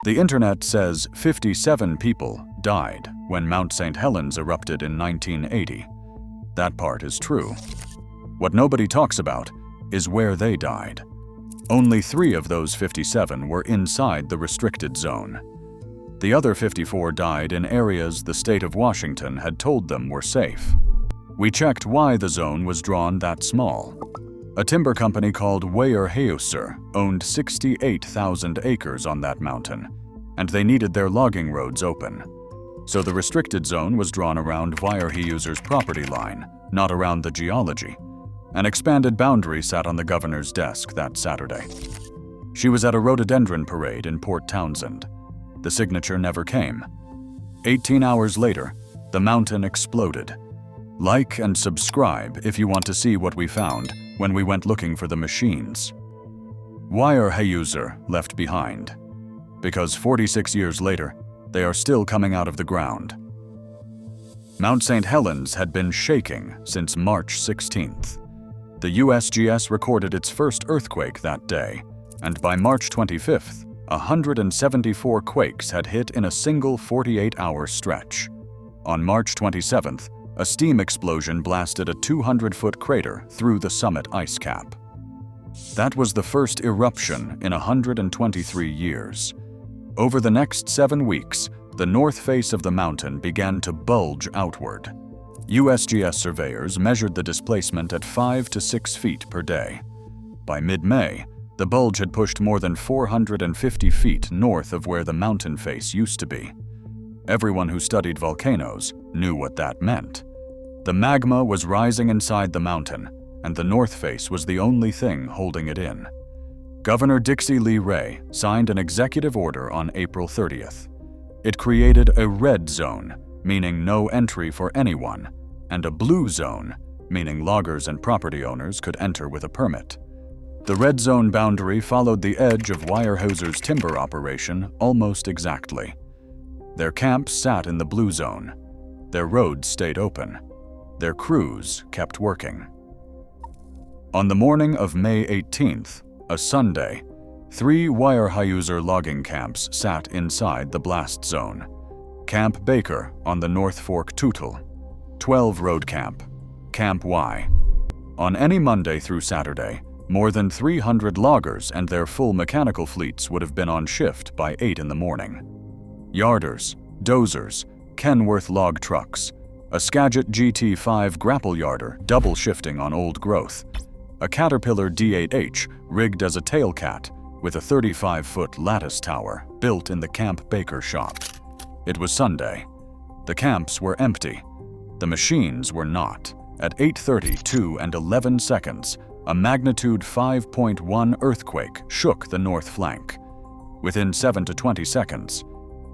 The internet says 57 people died when Mount St. Helens erupted in 1980. That part is true. What nobody talks about is where they died. Only 3 of those 57 were inside the restricted zone. The other 54 died in areas the state of Washington had told them were safe. We checked why the zone was drawn that small. A timber company called Weyerhaeuser owned 68,000 acres on that mountain, and they needed their logging roads open. So the restricted zone was drawn around Weyerhaeuser's property line, not around the geology. An expanded boundary sat on the governor's desk that Saturday. She was at a rhododendron parade in Port Townsend. The signature never came. 18 hours later, the mountain exploded. Like and subscribe if you want to see what we found when we went looking for the machines. Weyerhaeuser left behind, because 46 years later, they are still coming out of the ground. Mount St. Helens had been shaking since March 16th. The USGS recorded its first earthquake that day, and by March 25th, 174 quakes had hit in a single 48-hour stretch. On March 27th, a steam explosion blasted a 200-foot crater through the summit ice cap. That was the first eruption in 123 years. Over the next 7 weeks, the north face of the mountain began to bulge outward. USGS surveyors measured the displacement at 5 to 6 feet per day. By mid-May, the bulge had pushed more than 450 feet north of where the mountain face used to be. Everyone who studied volcanoes knew what that meant. The magma was rising inside the mountain, and the north face was the only thing holding it in. Governor Dixie Lee Ray signed an executive order on April 30th. It created a red zone, meaning no entry for anyone, and a blue zone, meaning loggers and property owners could enter with a permit. The red zone boundary followed the edge of Weyerhaeuser's timber operation almost exactly. Their camps sat in the blue zone. Their roads stayed open. Their crews kept working. On the morning of May 18th, a Sunday, 3 Weyerhaeuser logging camps sat inside the blast zone. Camp Baker on the North Fork Toutle, 12 Road Camp, Camp Y. On any Monday through Saturday, more than 300 loggers and their full mechanical fleets would have been on shift by 8 in the morning. Yarders, dozers, Kenworth log trucks, a Skagit GT5 grapple yarder double shifting on old growth, a Caterpillar D8H rigged as a tailcat with a 35-foot lattice tower built in the Camp Baker shop. It was Sunday. The camps were empty. The machines were not. At 8:32 and 11 seconds, a magnitude 5.1 earthquake shook the north flank. Within 7 to 20 seconds,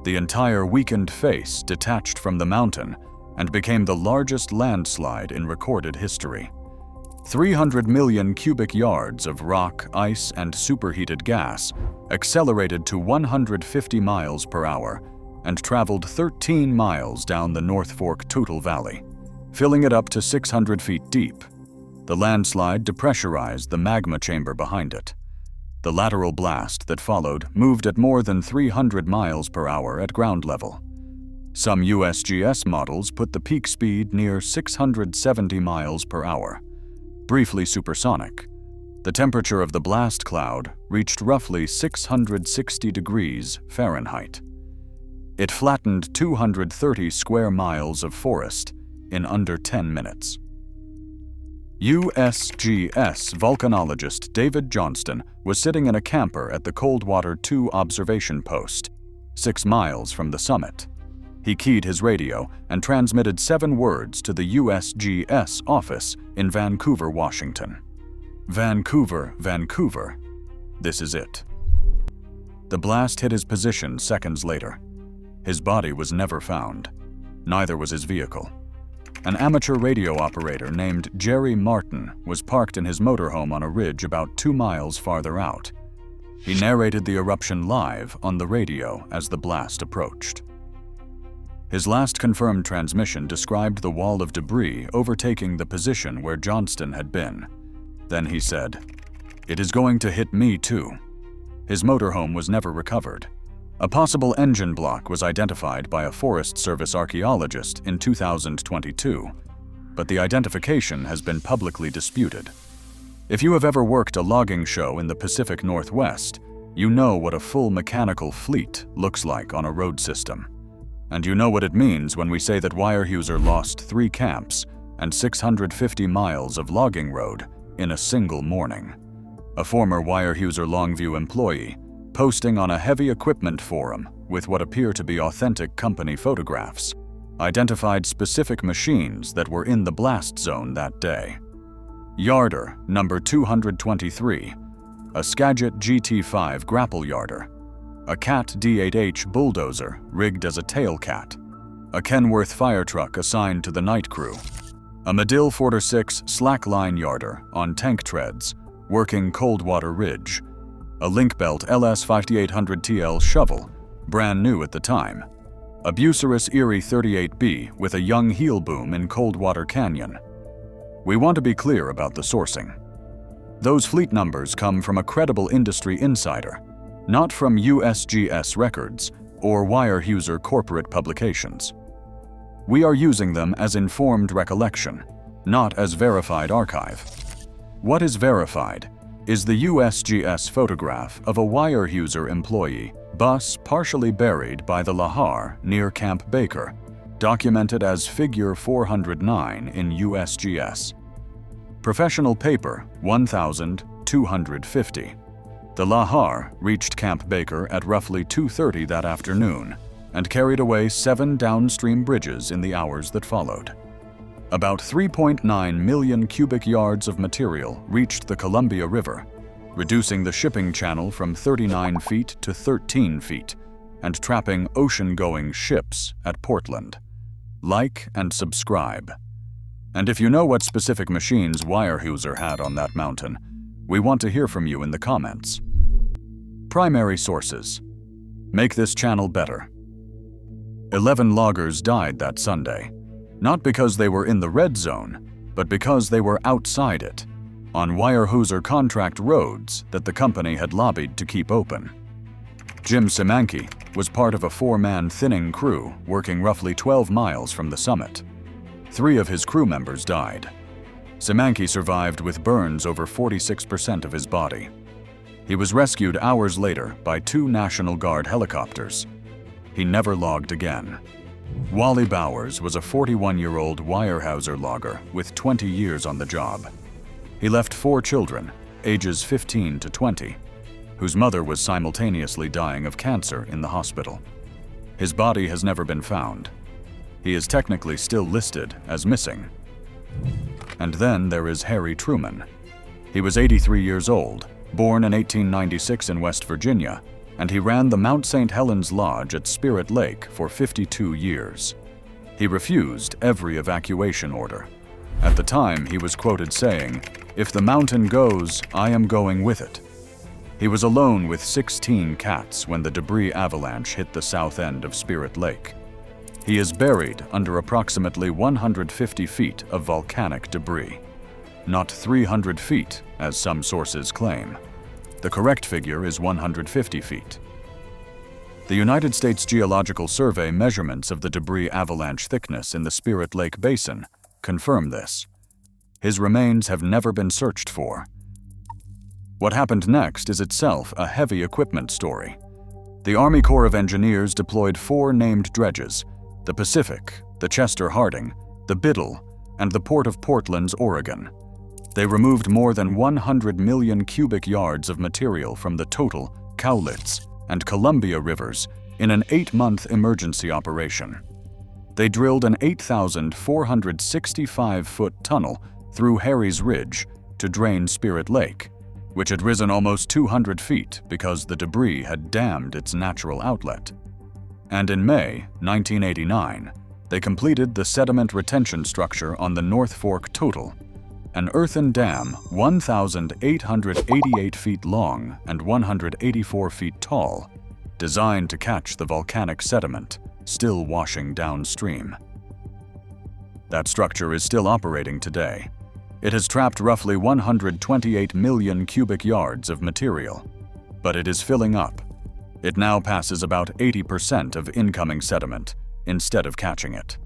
the entire weakened face detached from the mountain and became the largest landslide in recorded history. 300 million cubic yards of rock, ice, and superheated gas accelerated to 150 miles per hour and traveled 13 miles down the North Fork Toutle Valley, filling it up to 600 feet deep. The landslide depressurized the magma chamber behind it. The lateral blast that followed moved at more than 300 miles per hour at ground level. Some USGS models put the peak speed near 670 miles per hour. Briefly supersonic, the temperature of the blast cloud reached roughly 660 degrees Fahrenheit. It flattened 230 square miles of forest in under 10 minutes. USGS volcanologist David Johnston was sitting in a camper at the Coldwater 2 observation post, 6 miles from the summit. He keyed his radio and transmitted 7 words to the USGS office in Vancouver, Washington. Vancouver, Vancouver. This is it. The blast hit his position seconds later. His body was never found. Neither was his vehicle. An amateur radio operator named Jerry Martin was parked in his motorhome on a ridge about 2 miles farther out. He narrated the eruption live on the radio as the blast approached. His last confirmed transmission described the wall of debris overtaking the position where Johnston had been. Then he said, "It is going to hit me too." His motorhome was never recovered. A possible engine block was identified by a Forest Service archaeologist in 2022, but the identification has been publicly disputed. If you have ever worked a logging show in the Pacific Northwest, you know what a full mechanical fleet looks like on a road system. And you know what it means when we say that Weyerhaeuser lost 3 camps and 650 miles of logging road in a single morning. A former Weyerhaeuser Longview employee, posting on a heavy equipment forum with what appear to be authentic company photographs, identified specific machines that were in the blast zone that day. Yarder number 223, a Skagit GT5 grapple yarder, a Cat D8H bulldozer rigged as a tailcat, a Kenworth fire truck assigned to the night crew, a Medill 4-6 slackline yarder on tank treads, working Coldwater Ridge, a Linkbelt LS 5800TL shovel, brand new at the time, a Bucerus Erie 38B with a young heel boom in Coldwater Canyon. We want to be clear about the sourcing. Those fleet numbers come from a credible industry insider, not from USGS records or Weyerhaeuser corporate publications. We are using them as informed recollection, not as verified archive. What is verified is the USGS photograph of a Weyerhaeuser employee bus partially buried by the Lahar near Camp Baker, documented as Figure 409 in USGS. Professional paper 1,250. The Lahar reached Camp Baker at roughly 2:30 that afternoon and carried away 7 downstream bridges in the hours that followed. About 3.9 million cubic yards of material reached the Columbia River, reducing the shipping channel from 39 feet to 13 feet and trapping ocean-going ships at Portland. Like and subscribe. And if you know what specific machines Weyerhaeuser had on that mountain, we want to hear from you in the comments. Primary sources. Make this channel better. 11 loggers died that Sunday, not because they were in the red zone, but because they were outside it, on Weyerhaeuser contract roads that the company had lobbied to keep open. Jim Simanki was part of a 4-man thinning crew working roughly 12 miles from the summit. 3 of his crew members died. Simanki survived with burns over 46% of his body. He was rescued hours later by 2 National Guard helicopters. He never logged again. Wally Bowers was a 41-year-old Weyerhaeuser logger with 20 years on the job. He left 4 children, ages 15 to 20, whose mother was simultaneously dying of cancer in the hospital. His body has never been found. He is technically still listed as missing. And then there is Harry Truman. He was 83 years old, born in 1896 in West Virginia, and he ran the Mount St. Helens Lodge at Spirit Lake for 52 years. He refused every evacuation order. At the time, he was quoted saying, "If the mountain goes, I am going with it." He was alone with 16 cats when the debris avalanche hit the south end of Spirit Lake. He is buried under approximately 150 feet of volcanic debris, not 300 feet, as some sources claim. The correct figure is 150 feet. The United States Geological Survey measurements of the debris avalanche thickness in the Spirit Lake Basin confirm this. His remains have never been searched for. What happened next is itself a heavy equipment story. The Army Corps of Engineers deployed 4 named dredges: the Pacific, the Chester Harding, the Biddle, and the Port of Portland's Oregon. They removed more than 100 million cubic yards of material from the Total, Cowlitz, and Columbia rivers in an 8-month emergency operation. They drilled an 8,465-foot tunnel through Harry's Ridge to drain Spirit Lake, which had risen almost 200 feet because the debris had dammed its natural outlet. And in May 1989, they completed the sediment retention structure on the North Fork Total, an earthen dam 1,888 feet long and 184 feet tall, designed to catch the volcanic sediment still washing downstream. That structure is still operating today. It has trapped roughly 128 million cubic yards of material, but it is filling up. It now passes about 80% of incoming sediment instead of catching it.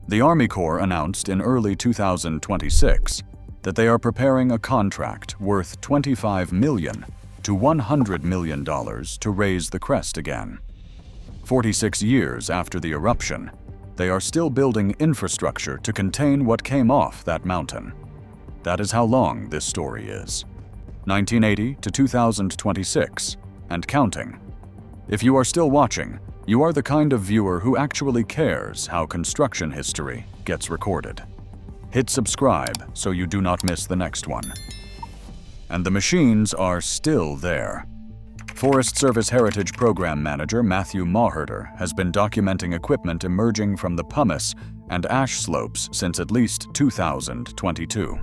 The Army Corps announced in early 2026 that they are preparing a contract worth $25 million to $100 million to raise the crest again. 46 years after the eruption, they are still building infrastructure to contain what came off that mountain. That is how long this story is. 1980 to 2026, and counting. If you are still watching, you are the kind of viewer who actually cares how construction history gets recorded. Hit subscribe so you do not miss the next one. And the machines are still there. Forest Service Heritage Program Manager Matthew Mawherter has been documenting equipment emerging from the pumice and ash slopes since at least 2022.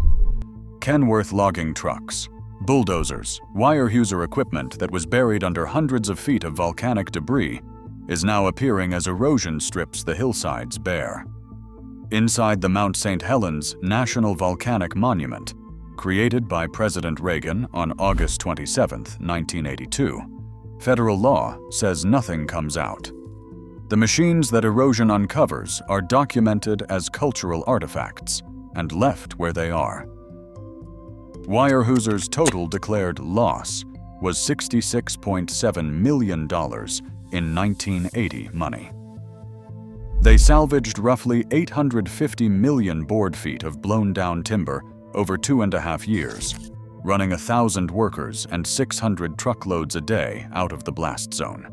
Kenworth logging trucks, bulldozers, Weyerhaeuser equipment that was buried under hundreds of feet of volcanic debris is now appearing as erosion strips the hillsides bare. Inside the Mount St. Helens National Volcanic Monument, created by President Reagan on August 27, 1982, federal law says nothing comes out. The machines that erosion uncovers are documented as cultural artifacts and left where they are. Weyerhaeuser's total declared loss was $66.7 million in 1980 money. They salvaged roughly 850 million board feet of blown-down timber over 2.5 years, running 1,000 workers and 600 truckloads a day out of the blast zone.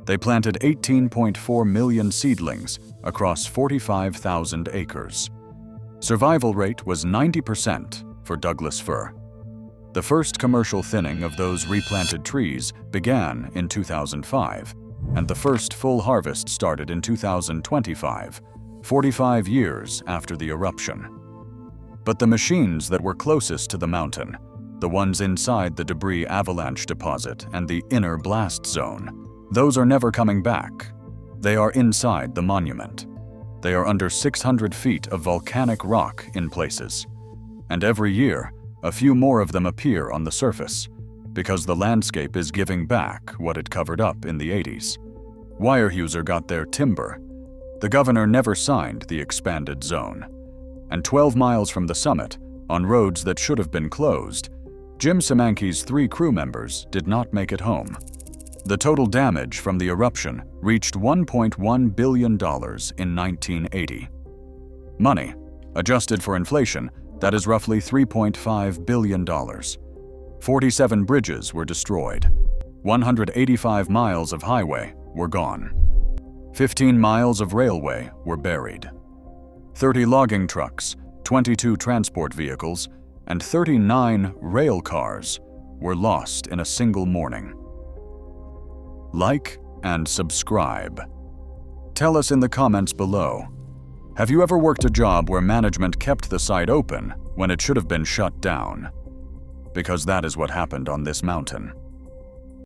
They planted 18.4 million seedlings across 45,000 acres. Survival rate was 90% for Douglas fir. The first commercial thinning of those replanted trees began in 2005, and the first full harvest started in 2025, 45 years after the eruption. But the machines that were closest to the mountain, the ones inside the debris avalanche deposit and the inner blast zone, those are never coming back. They are inside the monument. They are under 600 feet of volcanic rock in places. And every year, a few more of them appear on the surface, because the landscape is giving back what it covered up in the 80s. Weyerhaeuser got their timber. The governor never signed the expanded zone. And 12 miles from the summit, on roads that should have been closed, Jim Simanki's 3 crew members did not make it home. The total damage from the eruption reached $1.1 billion in 1980. Money, adjusted for inflation, that is roughly $3.5 billion. 47 bridges were destroyed. 185 miles of highway were gone. 15 miles of railway were buried. 30 logging trucks, 22 transport vehicles, and 39 rail cars were lost in a single morning. Like and subscribe. Tell us in the comments below. Have you ever worked a job where management kept the site open when it should have been shut down? Because that is what happened on this mountain.